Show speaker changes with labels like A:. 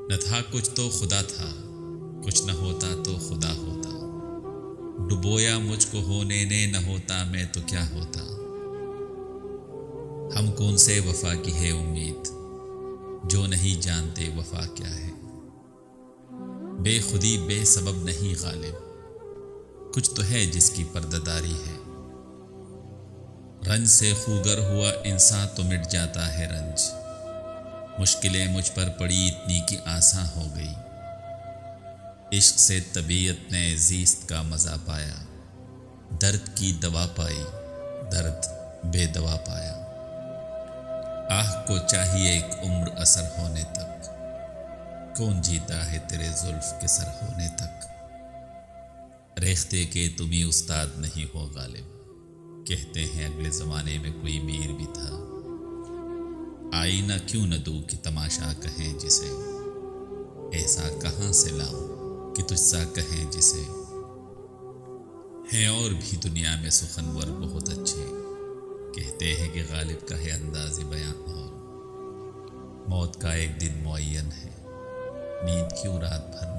A: نہ تھا کچھ تو خدا تھا، کچھ نہ ہوتا تو خدا ہوتا، ڈبویا مجھ کو ہونے نے، نہ ہوتا میں تو کیا ہوتا۔ ہم کون سے وفا کی ہے امید، جو نہیں جانتے وفا کیا ہے۔ بے خودی بے سبب نہیں غالب، کچھ تو ہے جس کی پردہ داری ہے۔ رنج سے خوگر ہوا انسان تو مٹ جاتا ہے رنج، مشکلیں مجھ پر پڑی اتنی کہ آساں ہو گئی۔ عشق سے طبیعت نے زیست کا مزہ پایا، درد کی دوا پائی، درد بے دوا پایا۔ آہ کو چاہیے ایک عمر اثر ہونے تک، کون جیتا ہے تیرے زلف کے سر ہونے تک۔ ریختہ کے تم ہی استاد نہیں ہو غالب، کہتے ہیں اگلے زمانے میں کوئی میر بھی تھا۔ آئینہ کیوں نہ دوں کہ تماشا کہیں جسے، ایسا کہاں سے لاؤں کہ تجھ سا کہیں جسے۔ ہیں اور بھی دنیا میں سخنور بہت اچھے، کہتے ہیں کہ غالب کا ہے انداز بیاں اور۔ موت کا ایک دن معین ہے، نیند کیوں رات بھر